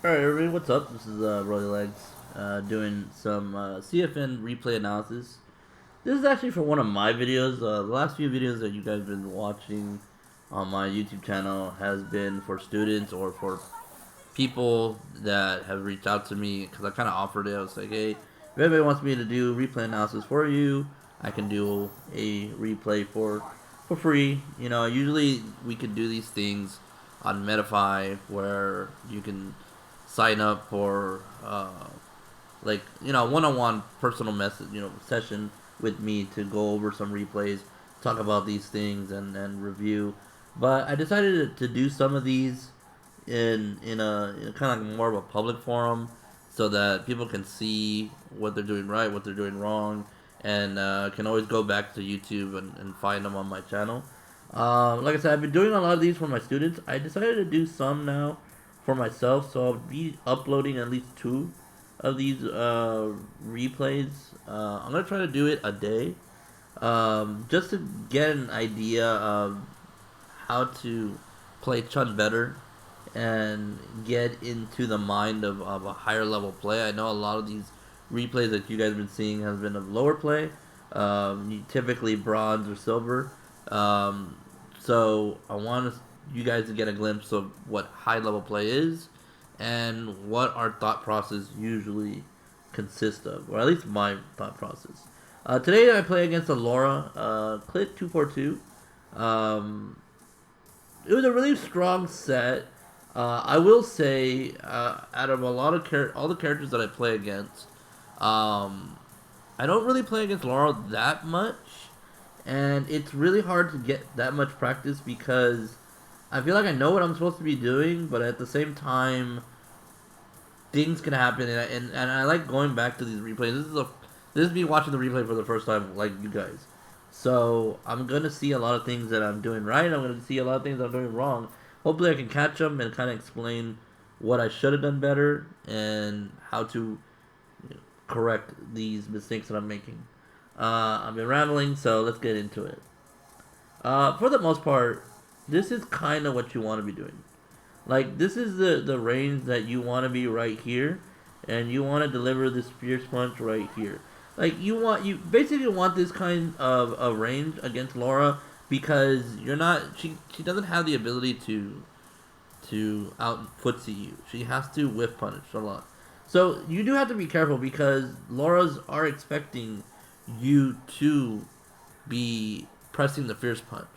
Alright everybody, what's up? This is Rolly Legs, doing some CFN replay analysis. This is actually for one of my videos. The last few videos that you guys have been watching on my YouTube channel has been for students or for people that have reached out to me, because I kind of offered it. I was like, hey, if anybody wants me to do replay analysis for you, I can do a replay for free. You know, usually we can do these things on Medify where you can sign up for like, you know, one-on-one personal message, you know, session with me to go over some replays, talk about these things and review. But I decided to do some of these in a kind of like more of a public forum, so that people can see what they're doing right, what they're doing wrong, and can always go back to YouTube and find them on my channel. Like I said, I've been doing a lot of these for my students. I decided to do some now for myself, so I'll be uploading at least 2 of these replays. I'm gonna try to do it a day, just to get an idea of how to play Chun better and get into the mind of a higher level play. I know a lot of these replays that you guys have been seeing has been of lower play, typically bronze or silver. So I want you guys to get a glimpse of what high level play is and what our thought process usually consists of, or at least my thought process. Today I play against a Laura, Clit 242. It was a really strong set. I will say, out of a lot of all the characters that I play against, I don't really play against Laura that much, and it's really hard to get that much practice because I feel like I know what I'm supposed to be doing, but at the same time, things can happen, and I like going back to these replays. This is me watching the replay for the first time, like you guys. So I'm gonna see a lot of things that I'm doing right. I'm gonna see a lot of things I'm doing wrong. Hopefully, I can catch them and kind of explain what I should have done better and how to correct these mistakes that I'm making. I've been rambling, so let's get into it. For the most part, this is kind of what you want to be doing. Like, this is the range that you want to be right here, and you want to deliver this fierce punch right here. Like, you basically want this kind of a range against Laura, because you're not, she doesn't have the ability to out footsie you. She has to whiff punish a lot. So you do have to be careful, because Laura's are expecting you to be pressing the fierce punch.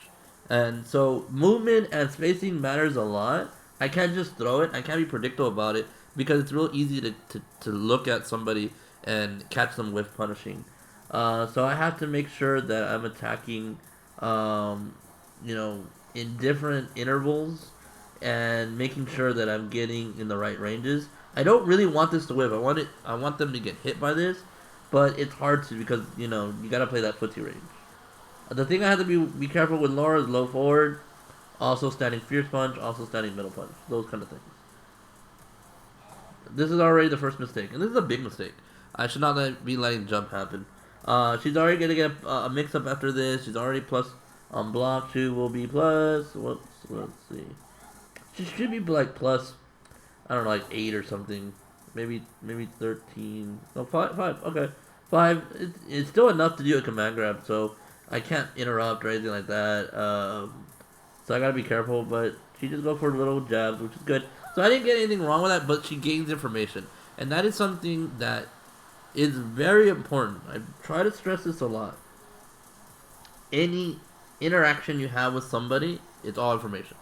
And so movement and spacing matters a lot. I can't just throw it. I can't be predictable about it, because it's real easy to look at somebody and catch them with punishing. So I have to make sure that I'm attacking, you know, in different intervals and making sure that I'm getting in the right ranges. I don't really want this to whip. I want them to get hit by this, but it's hard to, because, you know, you gotta play that footsie range. The thing I have to be careful with Laura is low forward, also standing fierce punch, also standing middle punch, those kind of things. This is already the first mistake, and this is a big mistake. I should not be letting jump happen. She's already gonna get a mix up after this. She's already plus on block. She will be plus. Let's see. She should be like plus, I don't know, like 8 or something. Maybe 13. No, 5. Okay, 5. It's still enough to do a command grab, so I can't interrupt or anything like that. So I gotta be careful. But she just go for little jabs, which is good. So I didn't get anything wrong with that, but she gains information, and that is something that is very important. I try to stress this a lot. Any interaction you have with somebody, it's all information.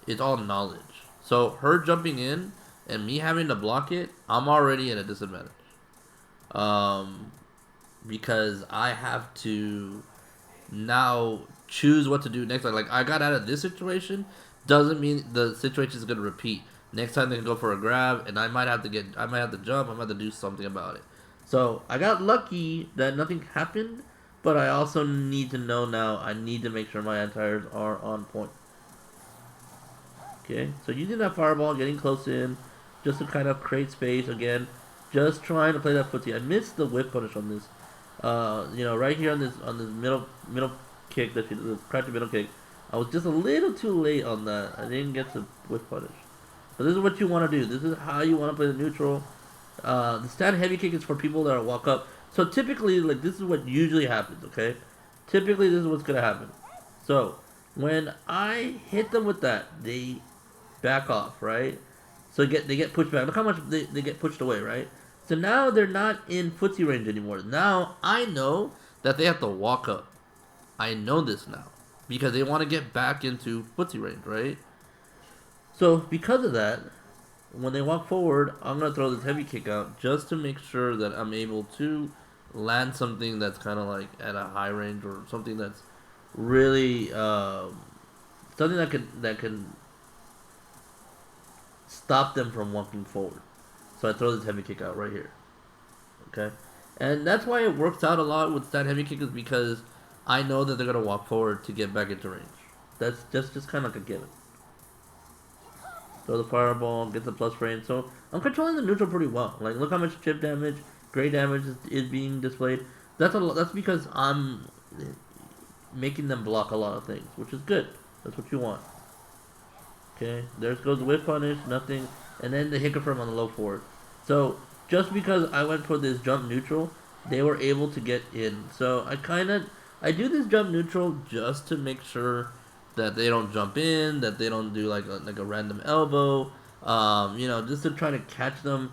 It's all knowledge. So her jumping in and me having to block it, I'm already at a disadvantage. Because I have to now choose what to do next. Like, I got out of this situation, doesn't mean the situation is gonna repeat. Next time they can go for a grab, and I might have to jump. I might have to do something about it. So I got lucky that nothing happened, but I also need to know now. I need to make sure my anti-airs are on point. Okay, so using that fireball, getting close in, just to kind of create space again. Just trying to play that footsie. I missed the whip punish on this. You know, right here on this middle kick that she did, the crouching middle kick. I was just a little too late on that. I didn't get to whip punish. So this is what you want to do. This is how you want to play the neutral. The stand heavy kick is for people that are walk up. So typically, like this is what usually happens. Okay, typically this is what's gonna happen. So when I hit them with that, they back off, right? So they get pushed back. Look how much they get pushed away, right? So now they're not in footsie range anymore. Now I know that they have to walk up. I know this now because they want to get back into footsie range, right? So because of that, when they walk forward, I'm gonna throw this heavy kick out just to make sure that I'm able to land something that's kind of like at a high range or something that's really something that can stop them from walking forward. So I throw this heavy kick out right here. Okay, and that's why it works out a lot with that heavy kick is because I know that they're gonna walk forward to get back into range. That's just kind of like a given. Throw the fireball, get the plus range. So I'm controlling the neutral pretty well. Like look how much chip damage, gray damage is being displayed. That's because I'm making them block a lot of things, which is good. That's what you want. Okay, there goes the whip punish, nothing, and then the hiccup from on the low forward. So just because I went for this jump neutral, they were able to get in. So I do this jump neutral just to make sure that they don't jump in, that they don't do like a random elbow, just to try to catch them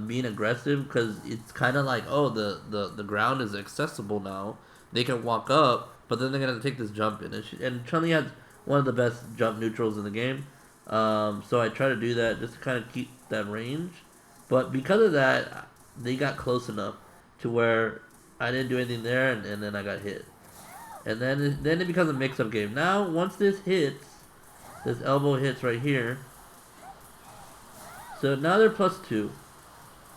being aggressive because it's kind of like the ground is accessible now. They can walk up, but then they're gonna take this jump in, and Chun-Li has one of the best jump neutrals in the game. So I try to do that just to kind of keep that range. But because of that, they got close enough to where I didn't do anything there, and then I got hit. And then it becomes a mix-up game. Now, once this hits, this elbow hits right here. So now they're +2.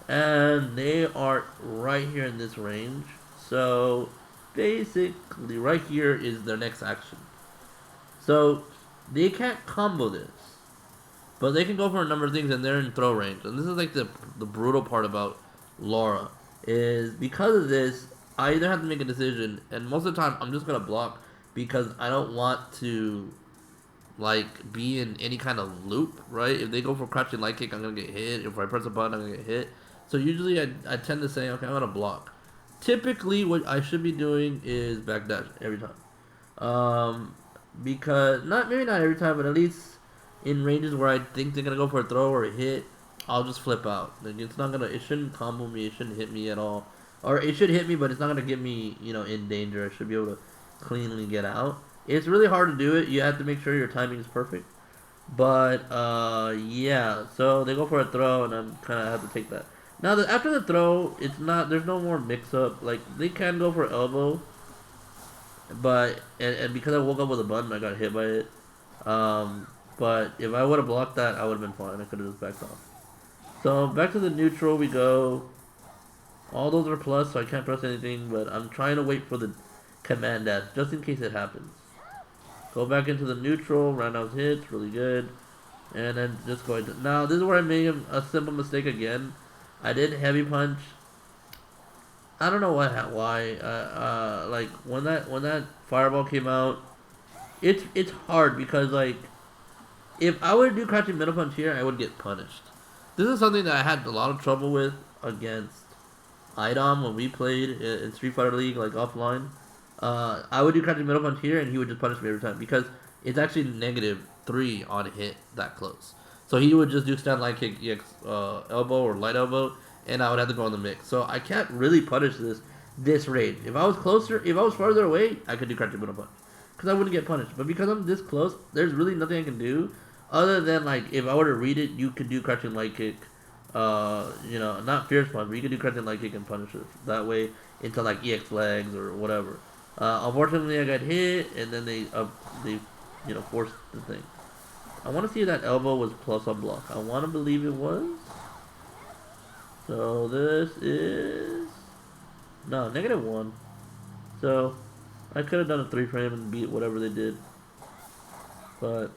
And they are right here in this range. So basically right here is their next action. So they can't combo this. But they can go for a number of things and they're in throw range. And this is like the brutal part about Laura. Is because of this, I either have to make a decision, and most of the time I'm just gonna block because I don't want to like be in any kind of loop, right? If they go for crouching light kick, I'm gonna get hit. If I press a button, I'm gonna get hit. So usually I tend to say, okay, I'm gonna block. Typically, what I should be doing is backdash every time, because maybe not every time, but at least in ranges where I think they're gonna go for a throw or a hit, I'll just flip out. Like it shouldn't combo me, it shouldn't hit me at all. Or it should hit me, but it's not gonna get me, in danger. I should be able to cleanly get out. It's really hard to do it. You have to make sure your timing is perfect. But yeah. So they go for a throw, and I'm kind of have to take that. Now after the throw, it's not. There's no more mix up. Like they can go for elbow, but and because I woke up with a button, I got hit by it. But if I would have blocked that, I would have been fine. I could have just backed off. So back to the neutral we go. All those are plus, so I can't press anything, but I'm trying to wait for the command dash, just in case it happens. Go back into the neutral, roundhouse hits, really good. And then just go into... Now, this is where I made a simple mistake again. I did heavy punch. I don't know why. Like, when that fireball came out, it's hard because, like, if I were to do crouching middle punch here, I would get punished. This is something that I had a lot of trouble with against Idom when we played in Street Fighter League, like offline. I would do crouching middle punch here, and he would just punish me every time because it's actually -3 on hit that close. So he would just do stand light kick, elbow or light elbow, and I would have to go in the mix. So I can't really punish this range. If I was farther away, I could do crouching middle punch because I wouldn't get punished. But because I'm this close, there's really nothing I can do other than like if I were to read it, you could do crouching light kick. Not fierce punch, but you can do crouching light kick and punish it that way into like EX legs or whatever. Unfortunately, I got hit, and then they forced the thing. I want to see if that elbow was plus on block. I want to believe it was. So this is no -1. So I could have done a 3-frame and beat whatever they did, but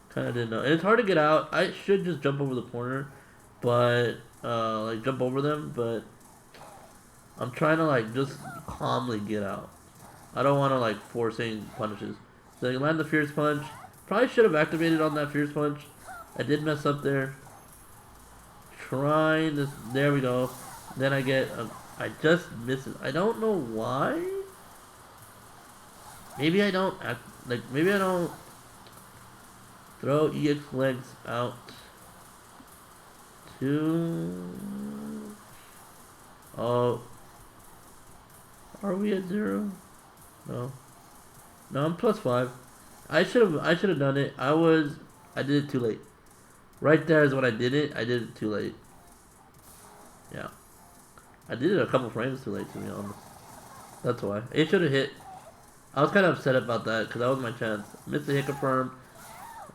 kind of didn't know. And it's hard to get out. I should just jump over the corner, but like jump over them. But I'm trying to like just calmly get out. I don't want to like force any punishes. So you land the fierce punch. Probably should have activated on that Fierce Punch. I did mess up there. Trying this. There we go. Then I get. I just miss it. I don't know why. Maybe I don't act like. Maybe I don't throw EX legs out to. Oh. Are we at 0? No. No, I'm +5. I should have done it. I did it too late. Right there is when I did it. I did it too late. Yeah. I did it a couple frames too late, to be honest. That's why. It should have hit. I was kind of upset about that because that was my chance. Missed the hit confirm,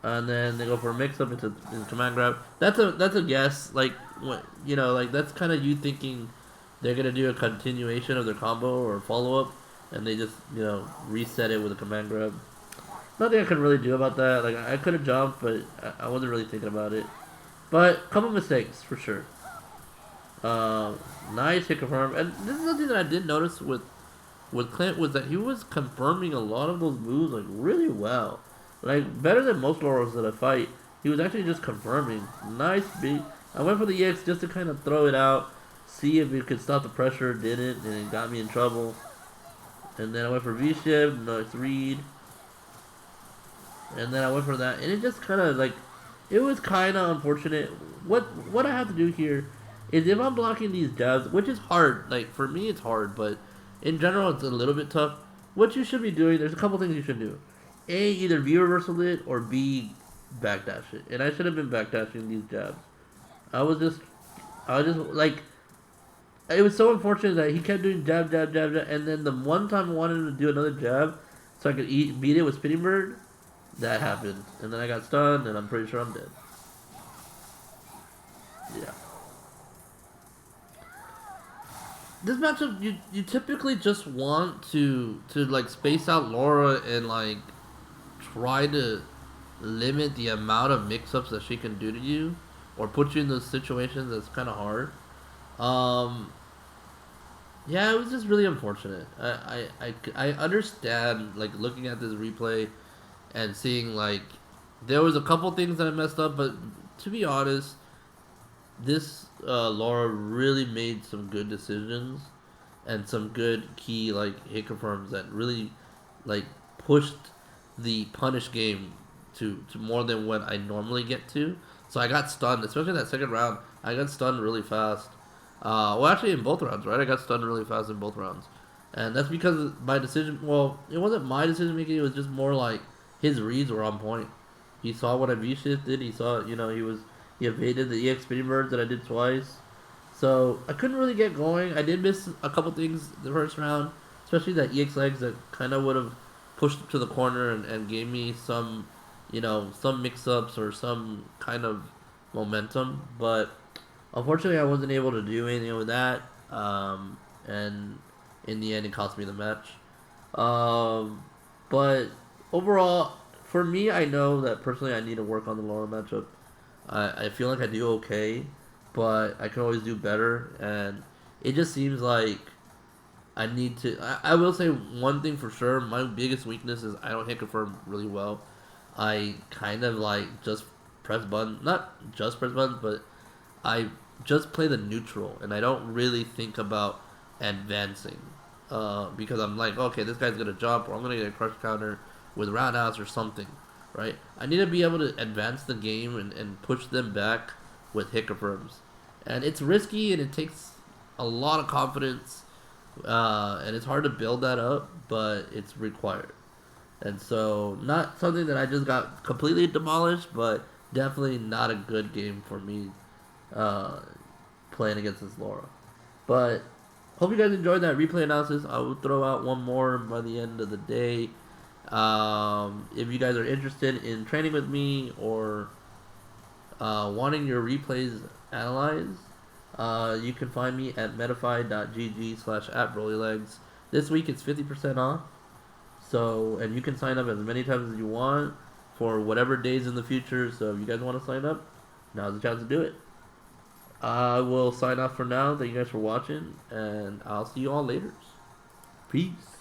and then they go for a mix-up into command grab. That's a guess. Like, what, you know, like that's kind of you thinking they're gonna do a continuation of their combo or follow-up, and they just, you know, reset it with a command grab. Nothing I could really do about that. Like, I could have jumped, but I wasn't really thinking about it. But a couple mistakes for sure. Nice hit confirm, and this is something that I did notice with Clint was that he was confirming a lot of those moves like really well, like better than most Laurels that I fight. He was actually just confirming. Nice beat. I went for the EX just to kind of throw it out, see if it could stop the pressure. Didn't, and it got me in trouble. And then I went for V shift, nice read. And then I went for that, and it just kind of like, it was kind of unfortunate. What I have to do here is if I'm blocking these jabs, which is hard. Like for me, it's hard, but in general, it's a little bit tough. What you should be doing, there's a couple things you should do. A, either V reversal it, or B, backdash it. And I should have been backdashing these jabs. I was just like, it was so unfortunate that he kept doing jab, jab, jab, jab, and then the one time I wanted him to do another jab, so I could beat it with Spinning Bird, that happened. And then I got stunned, and I'm pretty sure I'm dead. Yeah. This matchup, you typically just want to like space out Laura and like try to limit the amount of mix-ups that she can do to you, or put you in those situations that's kind of hard. Yeah, it was just really unfortunate. I understand, like, looking at this replay and seeing like there was a couple things that I messed up, but to be honest, this Laura really made some good decisions and some good key like hit confirms that really like pushed the punish game to more than what I normally get to. So I got stunned, especially in that second round. I got stunned really fast. Well, actually in both rounds, right? I got stunned really fast in both rounds, and that's because of my decision. Well, it wasn't my decision making. It was just more like his reads were on point. He saw what I V-shifted. He saw, you know, he evaded the EX spinning birds that I did twice. So I couldn't really get going. I did miss a couple things the first round, especially that EX legs that kind of would have pushed up to the corner and gave me some, you know, some mix-ups or some kind of momentum. But unfortunately, I wasn't able to do anything with that. And in the end, it cost me the match. But overall, for me, I know that personally I need to work on the Laura matchup. I feel like I do okay, but I can always do better, and it just seems like I need to. I will say one thing for sure. My biggest weakness is I don't hit confirm really well. I kind of like just press button, not just press buttons, but I just play the neutral, and I don't really think about advancing. Because I'm like, okay, this guy's gonna jump, or I'm gonna get a crush counter with roundhouse or something, right? I need to be able to advance the game and push them back with hit confirms. And it's risky and it takes a lot of confidence, and it's hard to build that up, but it's required. And so, not something that I just got completely demolished, but definitely not a good game for me playing against this Laura. But hope you guys enjoyed that replay analysis. I will throw out one more by the end of the day. If you guys are interested in training with me or wanting your replays analyzed, you can find me at metafy.gg/@brolylegs. This week it's 50% off. So, and you can sign up as many times as you want for whatever days in the future. So if you guys want to sign up, now's the chance to do it. I will sign off for now. Thank you guys for watching, and I'll see you all later. Peace.